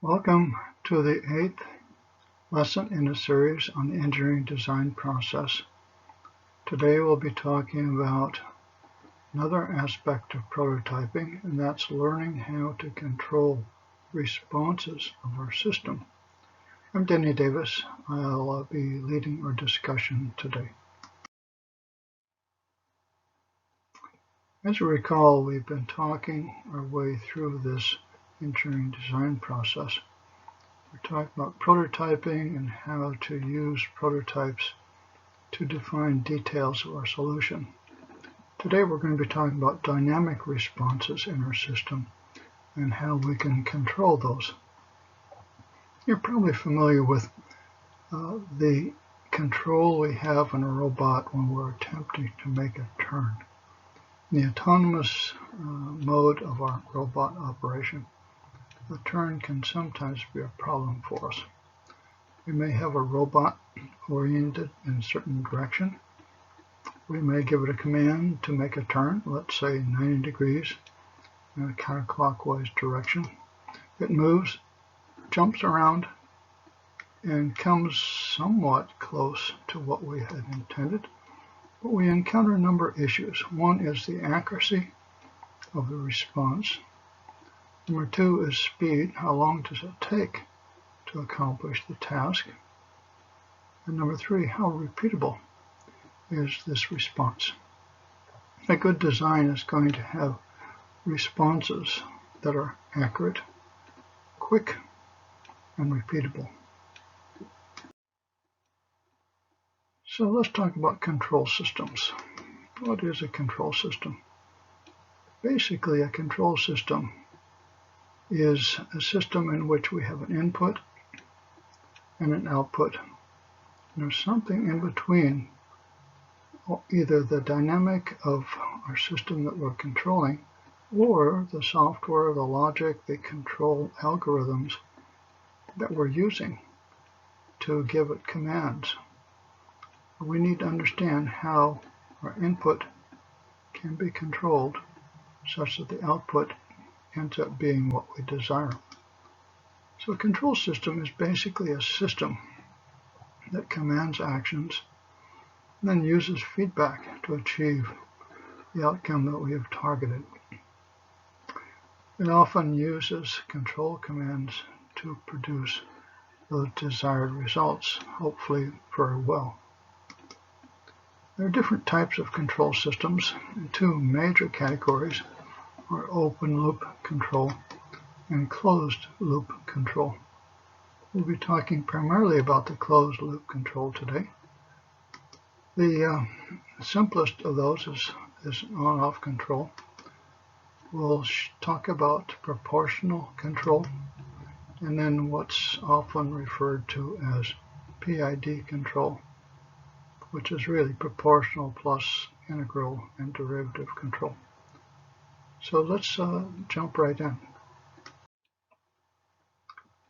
Welcome to the 8th lesson in a series on the engineering design process. Today we'll be talking about another aspect of prototyping, and that's learning how to control responses of our system. I'm Denny Davis. I'll be leading our discussion today. As you recall, we've been talking our way through this engineering design process. We're talking about prototyping and how to use prototypes to define details of our solution. Today we're going to be talking about dynamic responses in our system and how we can control those. You're probably familiar with the control we have in a robot when we're attempting to make a turn. In the autonomous mode of our robot operation, the turn can sometimes be a problem for us. We may have a robot oriented in a certain direction. We may give it a command to make a turn, let's say 90 degrees in a counterclockwise direction. It moves, jumps around, and comes somewhat close to what we had intended, but we encounter a number of issues. One is the accuracy of the response. Number two is speed. How long does it take to accomplish the task? And number three, how repeatable is this response? A good design is going to have responses that are accurate, quick, and repeatable. So let's talk about control systems. What is a control system? Basically, a control system is a system in which we have an input and an output. And there's something in between, either the dynamic of our system that we're controlling or the software, the logic, the control algorithms that we're using to give it commands. We need to understand how our input can be controlled such that the output ends up being what we desire. So a control system is basically a system that commands actions and then uses feedback to achieve the outcome that we have targeted. It often uses control commands to produce those desired results, hopefully very well. There are different types of control systems, and two major categories are open loop control and closed loop control. We'll be talking primarily about the closed loop control today. The simplest of those is on-off control. We'll talk about proportional control and then what's often referred to as PID control, which is really proportional plus integral and derivative control. So let's jump right in.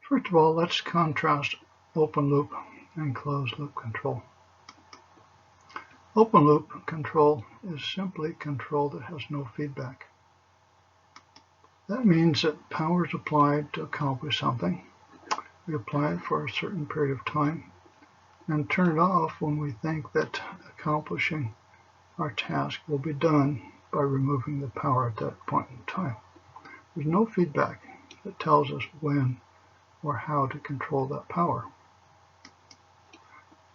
First of all, let's contrast open loop and closed loop control. Open loop control is simply control that has no feedback. That means that power is applied to accomplish something. We apply it for a certain period of time and turn it off when we think that accomplishing our task will be done by removing the power at that point in time. There's no feedback that tells us when or how to control that power.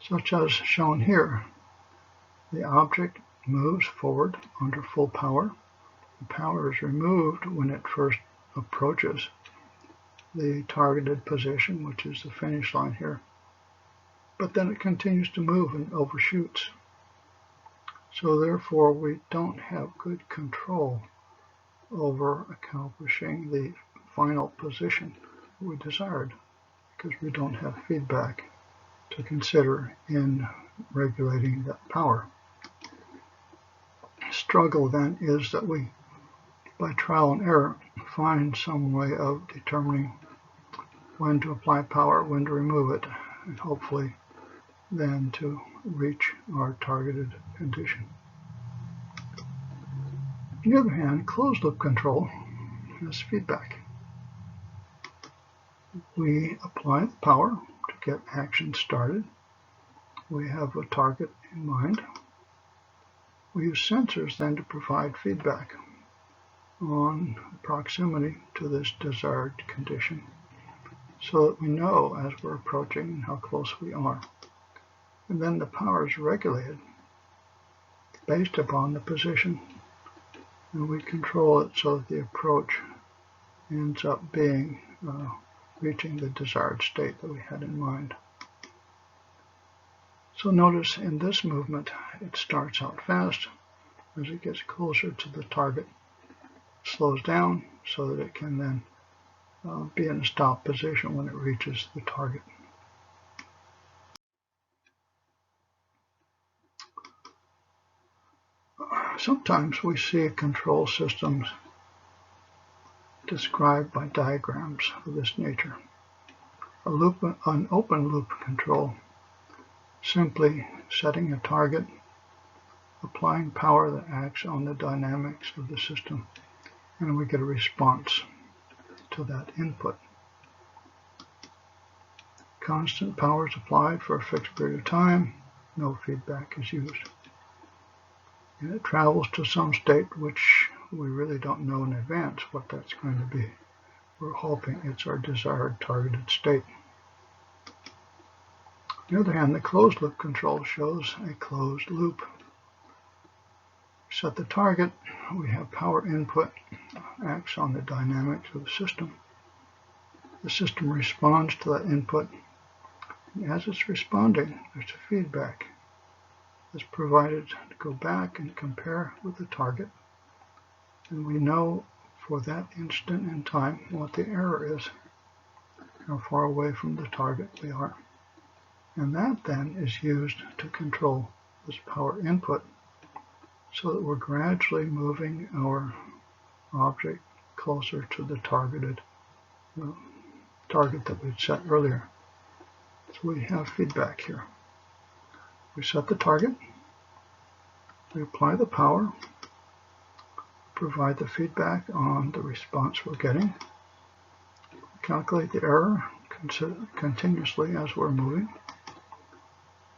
Such as shown here, the object moves forward under full power. The power is removed when it first approaches the targeted position, which is the finish line here. But then it continues to move and overshoots. So therefore, we don't have good control over accomplishing the final position we desired because we don't have feedback to consider in regulating that power. The struggle then is that we, by trial and error, find some way of determining when to apply power, when to remove it, and hopefully then to reach our targeted condition. On the other hand, closed loop control has feedback. We apply the power to get action started. We have a target in mind. We use sensors then to provide feedback on proximity to this desired condition so that we know as we're approaching how close we are. And then the power is regulated based upon the position, and we control it so that the approach ends up being reaching the desired state that we had in mind. So notice in this movement it starts out fast. As it gets closer to the target, it slows down so that it can then be in a stop position when it reaches the target. Sometimes we see control systems described by diagrams of this nature. An open loop control, simply setting a target, applying power that acts on the dynamics of the system, and we get a response to that input. Constant power is applied for a fixed period of time, no feedback is used. And it travels to some state which we really don't know in advance what that's going to be. We're hoping it's our desired targeted state. On the other hand, the closed loop control shows a closed loop. Set the target, we have power input, acts on the dynamics of the system. The system responds to that input, and as it's responding, there's a feedback that's provided to go back and compare with the target, and we know for that instant in time what the error is, how far away from the target we are. And that then is used to control this power input so that we're gradually moving our object closer to the target that we'd set earlier. So we have feedback here. We set the target, we apply the power, provide the feedback on the response we're getting, calculate the error continuously as we're moving,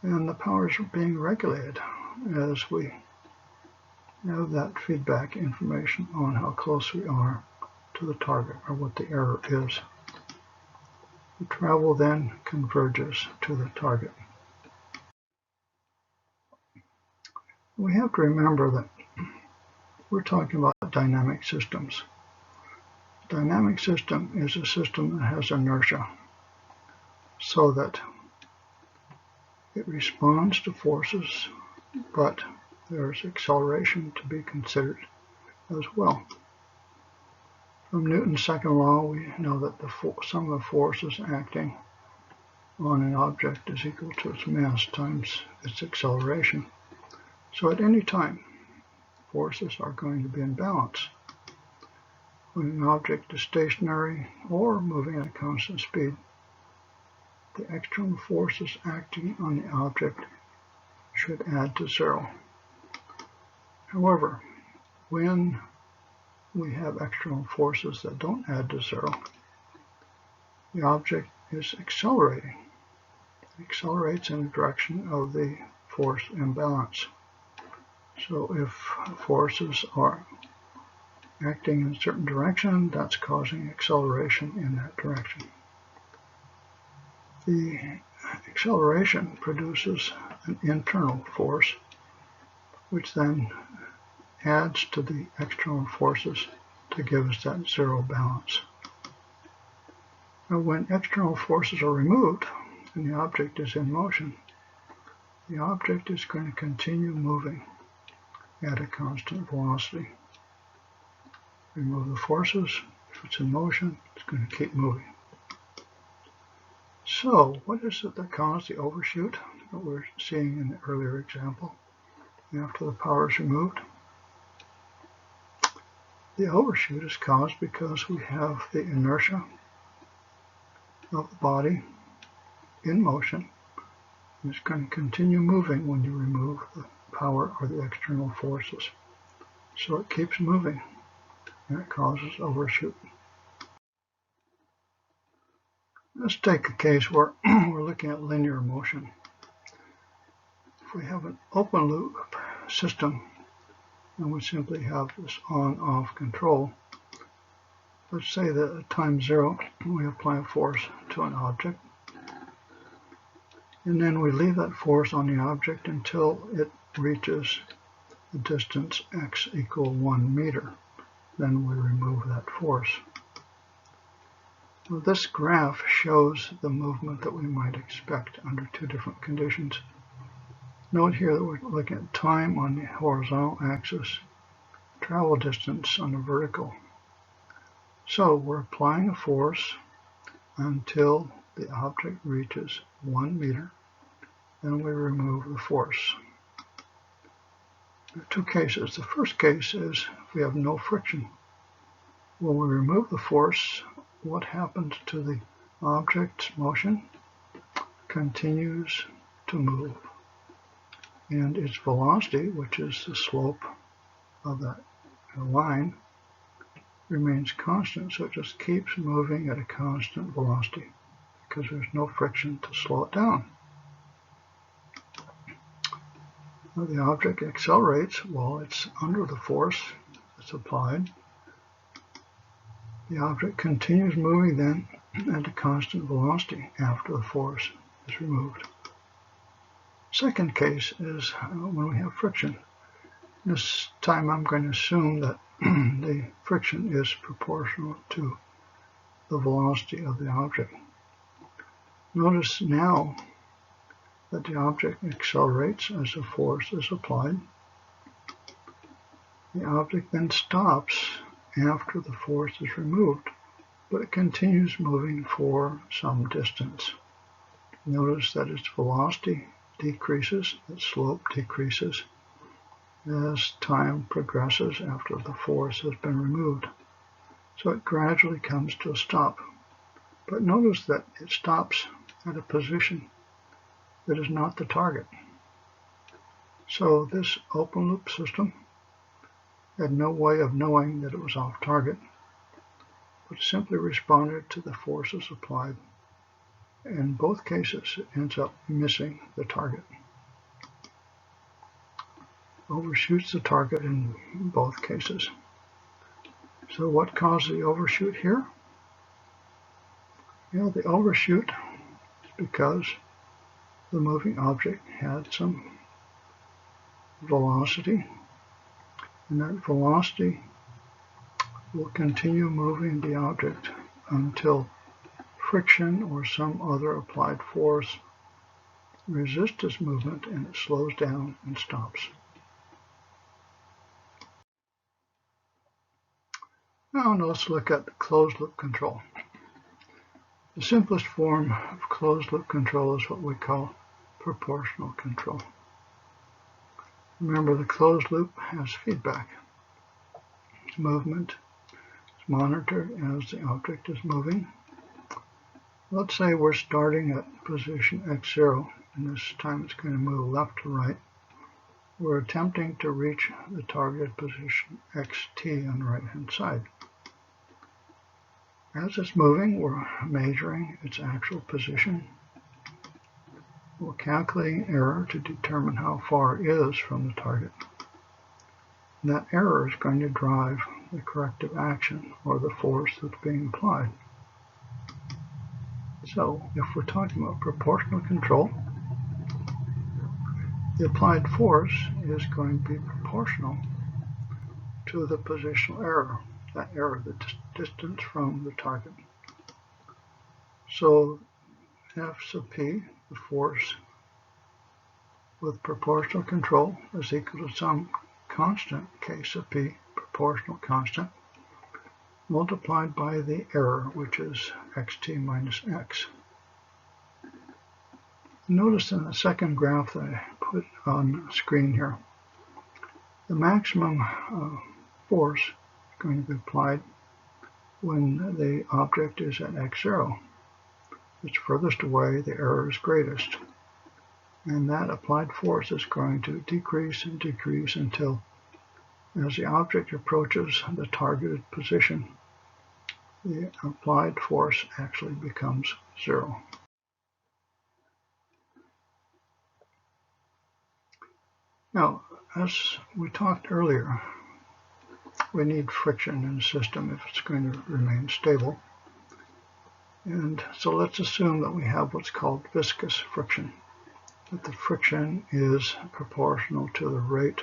and the powers are being regulated as we have that feedback information on how close we are to the target or what the error is. The travel then converges to the target. We have to remember that we're talking about dynamic systems. A dynamic system is a system that has inertia so that it responds to forces, but there's acceleration to be considered as well. From Newton's second law, we know that the sum of forces acting on an object is equal to its mass times its acceleration. So at any time, forces are going to be in balance. When an object is stationary or moving at a constant speed, the external forces acting on the object should add to zero. However, when we have external forces that don't add to zero, the object is accelerating. It accelerates in the direction of the force imbalance. So if forces are acting in a certain direction, that's causing acceleration in that direction. The acceleration produces an internal force, which then adds to the external forces to give us that zero balance. Now, when external forces are removed and the object is in motion, the object is going to continue moving at a constant velocity. Remove the forces, if it's in motion, it's going to keep moving. So, what is it that caused the overshoot that we're seeing in the earlier example after the power is removed? The overshoot is caused because we have the inertia of the body in motion, and it's going to continue moving when you remove the power or the external forces. So it keeps moving, and it causes overshoot. Let's take a case where we're looking at linear motion. If we have an open loop system and we simply have this on-off control, let's say that at time 0 we apply a force to an object, and then we leave that force on the object until it reaches the distance x equal 1 meter. Then we remove that force. Now this graph shows the movement that we might expect under two different conditions. Note here that we're looking at time on the horizontal axis, travel distance on the vertical. So we're applying a force until the object reaches 1 meter, then we remove the force. There are two cases. The first case is if we have no friction. When we remove the force, what happens to the object's motion? Continues to move. And its velocity, which is the slope of that line, remains constant, so it just keeps moving at a constant velocity because there's no friction to slow it down. Now the object accelerates while it's under the force that's applied. The object continues moving then at a constant velocity after the force is removed. Second case is when we have friction. This time I'm going to assume that the friction is proportional to the velocity of the object. Notice now that the object accelerates as the force is applied. The object then stops after the force is removed, but it continues moving for some distance. Notice that its velocity decreases, its slope decreases as time progresses after the force has been removed. So it gradually comes to a stop. But notice that it stops at a position that is not the target. So this open loop system had no way of knowing that it was off target, but simply responded to the forces applied. In both cases, it ends up missing the target. Overshoots the target in both cases. So what caused the overshoot here? The overshoot is because the moving object had some velocity, and that velocity will continue moving the object until friction or some other applied force resists its movement and it slows down and stops. Now let's look at the closed loop control. The simplest form of closed loop control is what we call proportional control. Remember, the closed loop has feedback. Its movement is monitored as the object is moving. Let's say we're starting at position x0, and this time it's going to move left to right. We're attempting to reach the targeted position xt on the right-hand side. As it's moving, we're measuring its actual position. We're calculating error to determine how far it is from the target. And that error is going to drive the corrective action or the force that's being applied. So if we're talking about proportional control, the applied force is going to be proportional to the positional error, that error, the distance from the target. So F sub p, the force with proportional control, is equal to some constant, k sub p, proportional constant, multiplied by the error, which is xt minus x. Notice in the second graph that I put on the screen here, the maximum force is going to be applied when the object is at x0. It's furthest away, the error is greatest. And that applied force is going to decrease and decrease until, as the object approaches the targeted position, the applied force actually becomes 0. Now, as we talked earlier, we need friction in the system if it's going to remain stable. And so let's assume that we have what's called viscous friction, that the friction is proportional to the rate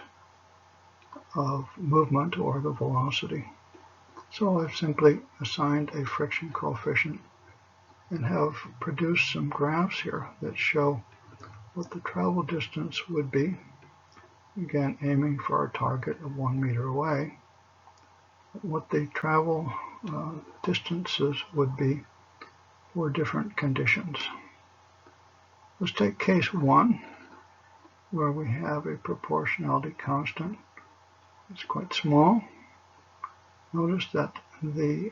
of movement or the velocity. So I've simply assigned a friction coefficient and have produced some graphs here that show what the travel distance would be, again aiming for a target of 1 meter away, what the travel distances would be for different conditions. Let's take case 1, where we have a proportionality constant. It's quite small. Notice that the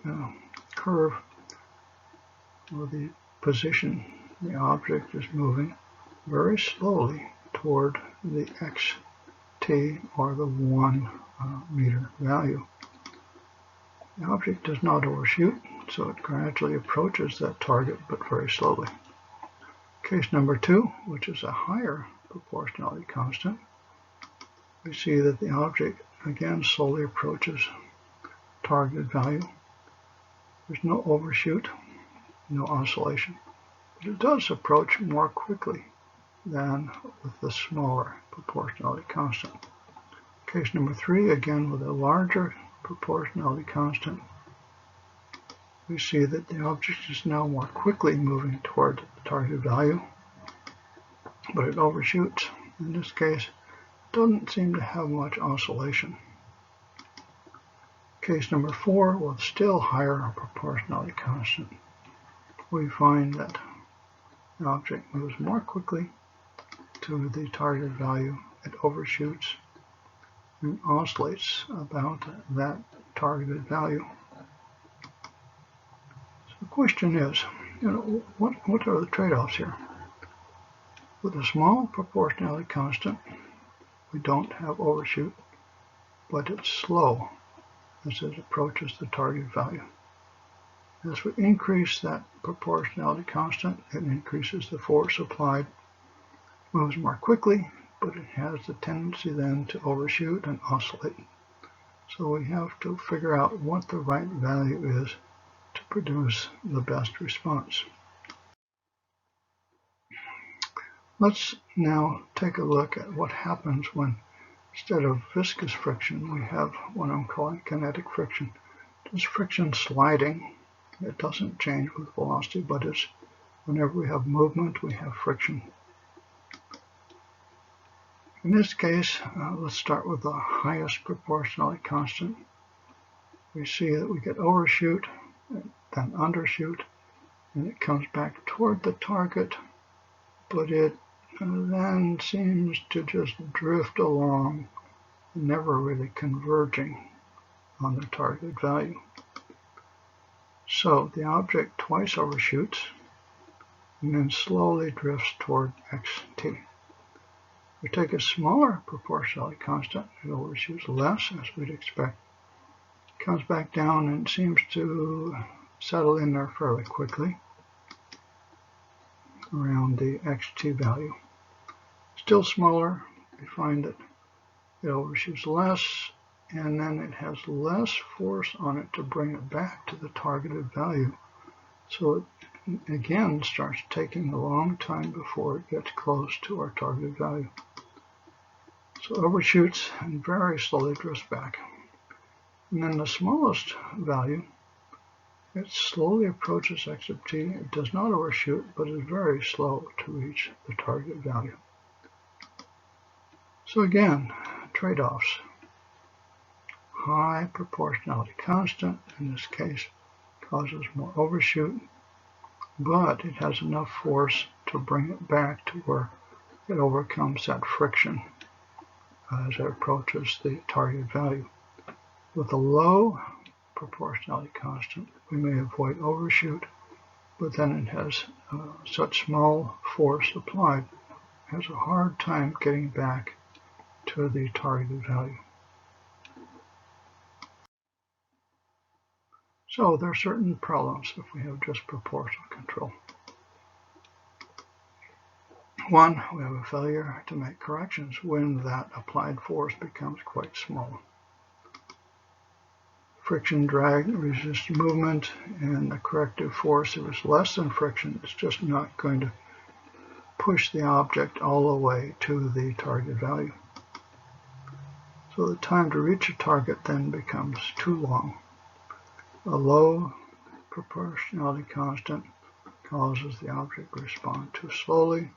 curve, or the position, the object is moving very slowly toward the xt, or the 1 meter value. The object does not overshoot, so it gradually approaches that target, but very slowly. Case number 2, which is a higher proportionality constant, we see that the object again slowly approaches targeted value. There's no overshoot, no oscillation, but it does approach more quickly than with the smaller proportionality constant. Case number 3, again with a larger proportionality constant, we see that the object is now more quickly moving toward the target value, but it overshoots. In this case, it doesn't seem to have much oscillation. Case number 4, with still higher proportionality constant, we find that the object moves more quickly to the target value, it overshoots and oscillates about that targeted value. So the question is, what are the trade-offs here? With a small proportionality constant, we don't have overshoot, but it's slow as it approaches the target value. As we increase that proportionality constant, it increases the force applied, moves more quickly, but it has the tendency then to overshoot and oscillate. So we have to figure out what the right value is to produce the best response. Let's now take a look at what happens when, instead of viscous friction, we have what I'm calling kinetic friction. This friction sliding, it doesn't change with velocity, but it's whenever we have movement, we have friction. In this case, let's start with the highest proportionality constant. We see that we get overshoot, then undershoot, and it comes back toward the target, but it then seems to just drift along, never really converging on the target value. So the object twice overshoots and then slowly drifts toward xt. We take a smaller proportionality constant, it overshoots less, as we'd expect. It comes back down and seems to settle in there fairly quickly around the xt value. Still smaller, we find that it overshoots less, and then it has less force on it to bring it back to the targeted value. So it again starts taking a long time before it gets close to our targeted value. So it overshoots and very slowly drifts back. And then the smallest value, it slowly approaches xt. It does not overshoot, but is very slow to reach the target value. So again, trade-offs. High proportionality constant, in this case, causes more overshoot, but it has enough force to bring it back to where it overcomes that friction as it approaches the target value. With a low proportionality constant, we may avoid overshoot, but then it has such small force applied, it has a hard time getting back to the targeted value. So there are certain problems if we have just proportional control. One, we have a failure to make corrections when that applied force becomes quite small. Friction, drag, resist movement, and the corrective force, if it's less than friction, it's just not going to push the object all the way to the target value. So the time to reach a target then becomes too long. A low proportionality constant causes the object to respond too slowly.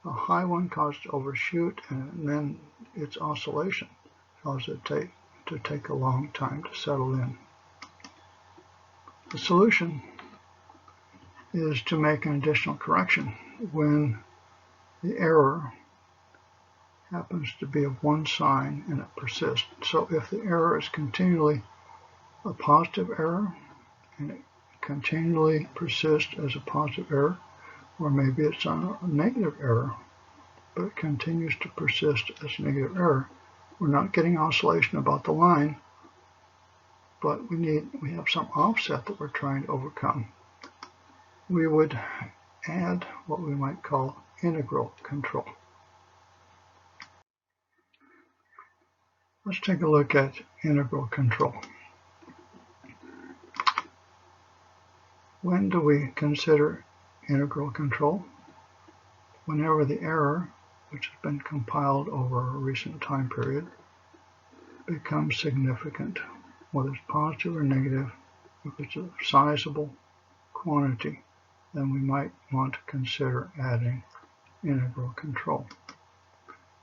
A high one causes it to overshoot, and then its oscillation causes it to take a long time to settle in. The solution is to make an additional correction when the error happens to be of one sign and it persists. So if the error is continually a positive error and it continually persists as a positive error, or maybe it's a negative error, but it continues to persist as a negative error. We're not getting oscillation about the line, but we have some offset that we're trying to overcome. We would add what we might call integral control. Let's take a look at integral control. When do we consider integral control? Whenever the error, which has been compiled over a recent time period, becomes significant, whether it's positive or negative. If it's a sizable quantity, then we might want to consider adding integral control.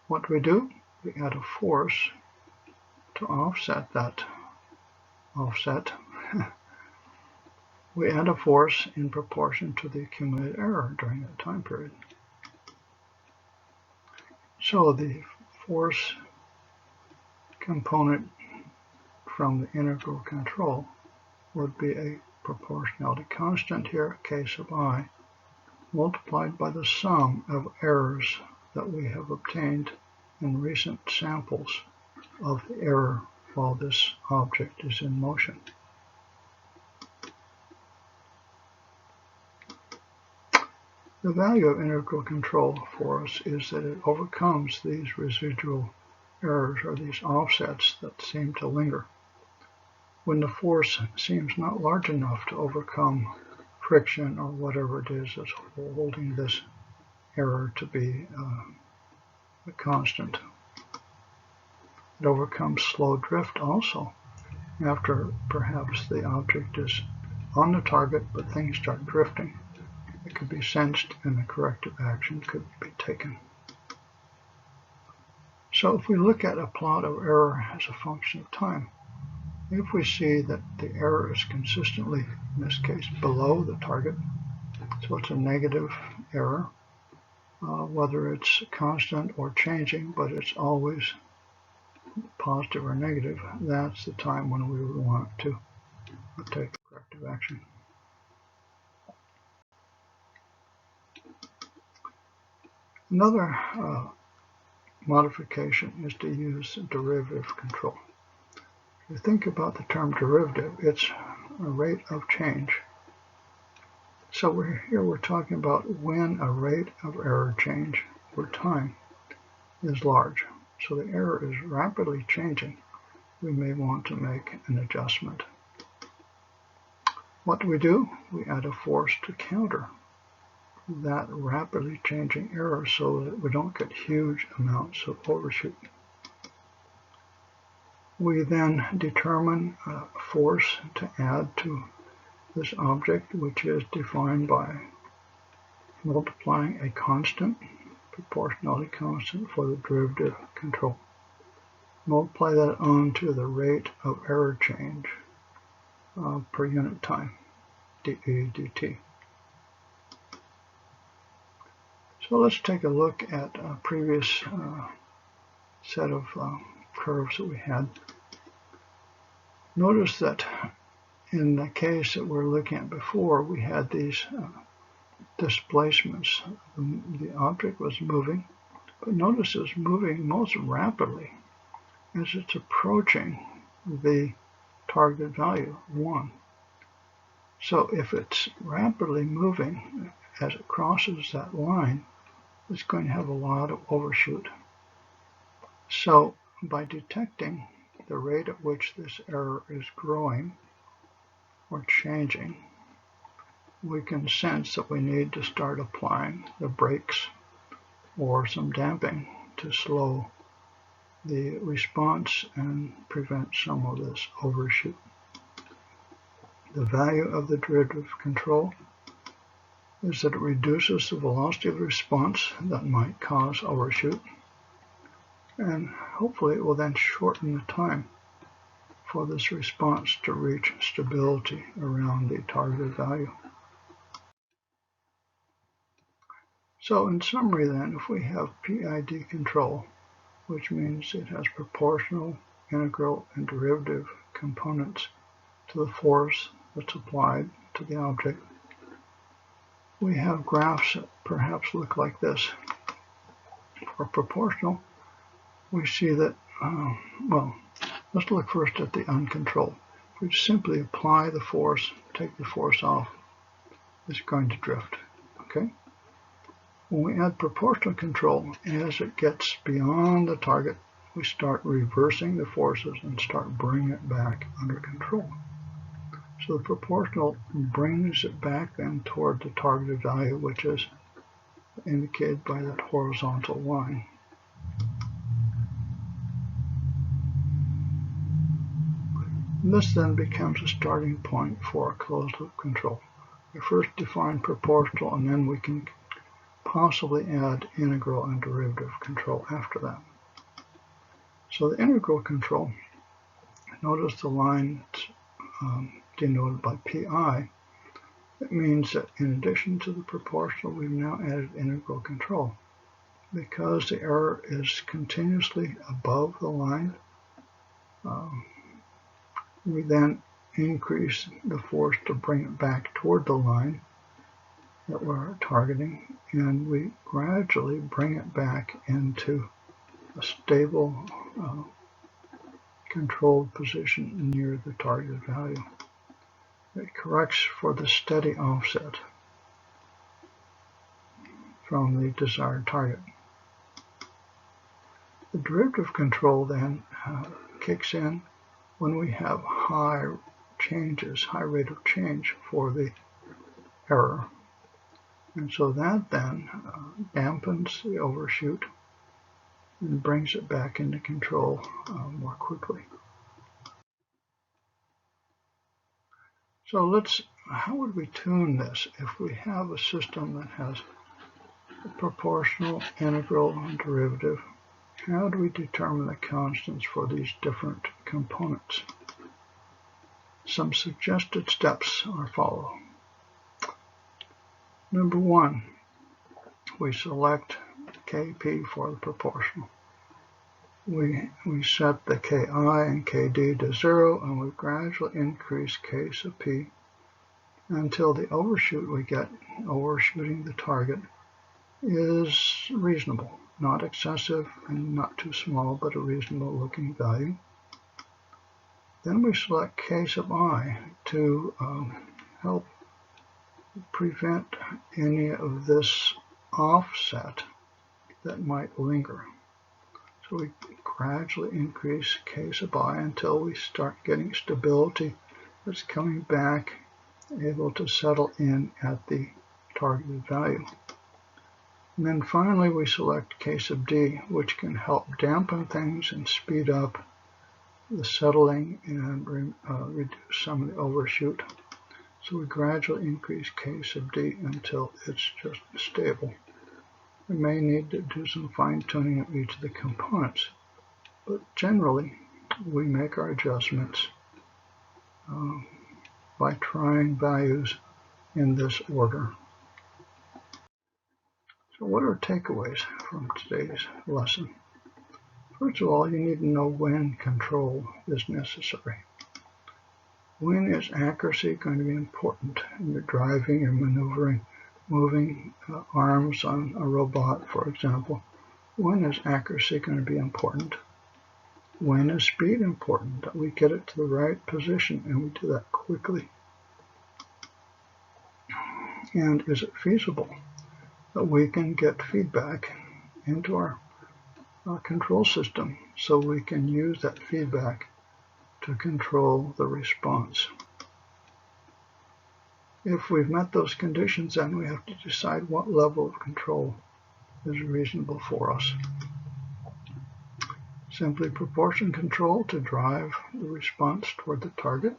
What do? We add a force to offset that offset. We add a force in proportion to the accumulated error during that time period. So the force component from the integral control would be a proportionality constant here, case of I, multiplied by the sum of errors that we have obtained in recent samples of the error while this object is in motion. The value of integral control for us is that it overcomes these residual errors or these offsets that seem to linger. When the force seems not large enough to overcome friction or whatever it is that's holding this error to be a constant. It overcomes slow drift also. After perhaps the object is on the target but things start drifting, it could be sensed and a corrective action could be taken. So if we look at a plot of error as a function of time, if we see that the error is consistently, in this case, below the target, so it's a negative error, whether it's constant or changing, but it's always positive or negative, that's the time when we would want to take corrective action. Another modification is to use derivative control. If you think about the term derivative, it's a rate of change. So we're talking about when a rate of error change over time is large. So the error is rapidly changing. We may want to make an adjustment. What do? We add a force to counter that rapidly changing error so that we don't get huge amounts of overshoot. We then determine a force to add to this object, which is defined by multiplying a constant, proportionality constant for the derivative control. Multiply that onto the rate of error change per unit time, dE dt. So let's take a look at a previous set of curves that we had. Notice that in the case that we're looking at before, we had these displacements. The object was moving, but notice it's moving most rapidly as it's approaching the target value, 1. So if it's rapidly moving as it crosses that line, it's going to have a lot of overshoot. So by detecting the rate at which this error is growing or changing, we can sense that we need to start applying the brakes or some damping to slow the response and prevent some of this overshoot. The value of the derivative control is that it reduces the velocity of the response that might cause overshoot, and hopefully it will then shorten the time for this response to reach stability around the targeted value. So in summary then, if we have PID control, which means it has proportional, integral, and derivative components to the force that's applied to the object, we have graphs that perhaps look like this. For proportional, we see that, well, let's look first at the uncontrolled. If we simply apply the force, take the force off, it's going to drift, okay? When we add proportional control, as it gets beyond the target, we start reversing the forces and start bringing it back under control. So the proportional brings it back then toward the targeted value, which is indicated by that horizontal line. This then becomes a starting point for closed-loop control. We first define proportional, and then we can possibly add integral and derivative control after that. So the integral control, notice the line denoted by PI. It means that in addition to the proportional, we've now added integral control. Because the error is continuously above the line, we then increase the force to bring it back toward the line that we're targeting, and we gradually bring it back into a stable, controlled position near the targeted value. It corrects for the steady offset from the desired target. The derivative control then kicks in when we have high rate of change for the error. And so that then dampens the overshoot and brings it back into control more quickly. So how would we tune this if we have a system that has a proportional, integral, and derivative? How do we determine the constants for these different components? Some suggested steps are followed. Number one, we select Kp for the proportional. We set the Ki and Kd to 0, and we gradually increase K sub p until the overshoot we get, overshooting the target, is reasonable. Not excessive and not too small, but a reasonable looking value. Then we select K sub I to help prevent any of this offset that might linger. So we gradually increase K sub I until we start getting stability that's coming back, able to settle in at the targeted value. And then finally we select K sub D, which can help dampen things and speed up the settling and reduce some of the overshoot. So we gradually increase K sub D until it's just stable. We may need to do some fine-tuning of each of the components, but generally we make our adjustments by trying values in this order. So what are takeaways from today's lesson? First of all, you need to know when control is necessary. When is accuracy going to be important in your driving or maneuvering, moving arms on a robot, for example? When is accuracy going to be important? When is speed important? That we get it to the right position and we do that quickly. And is it feasible that we can get feedback into our control system so we can use that feedback to control the response? If we've met those conditions, then we have to decide what level of control is reasonable for us. Simply proportion control to drive the response toward the target.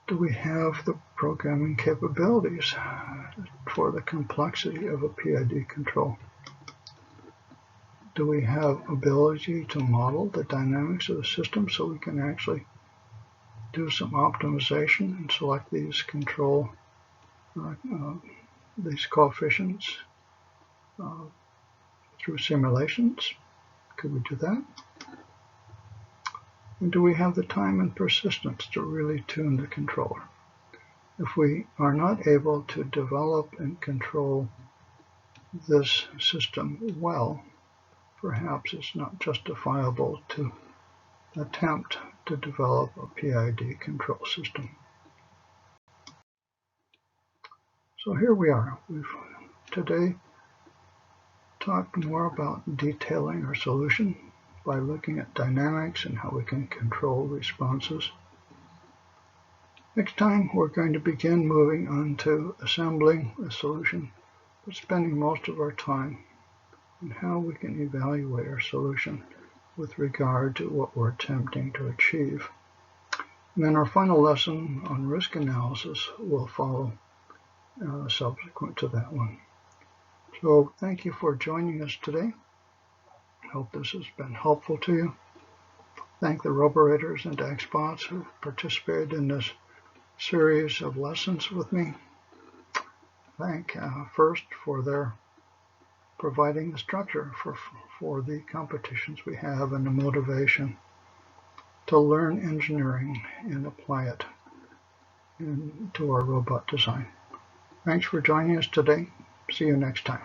Do we have the programming capabilities for the complexity of a PID control? Do we have ability to model the dynamics of the system so we can actually do some optimization and select these these coefficients through simulations? Could we do that? And do we have the time and persistence to really tune the controller? If we are not able to develop and control this system well, perhaps it's not justifiable to attempt to develop a PID control system. So here we are. We've today talked more about detailing our solution by looking at dynamics and how we can control responses. Next time, we're going to begin moving on to assembling a solution, but spending most of our time on how we can evaluate our solution with regard to what we're attempting to achieve. And then our final lesson on risk analysis will follow subsequent to that one. So thank you for joining us today. I hope this has been helpful to you. Thank the Roborators and Experts who participated in this series of lessons with me. Thank first for their providing the structure for the competitions we have and the motivation to learn engineering and apply it to our robot design. Thanks for joining us today. See you next time.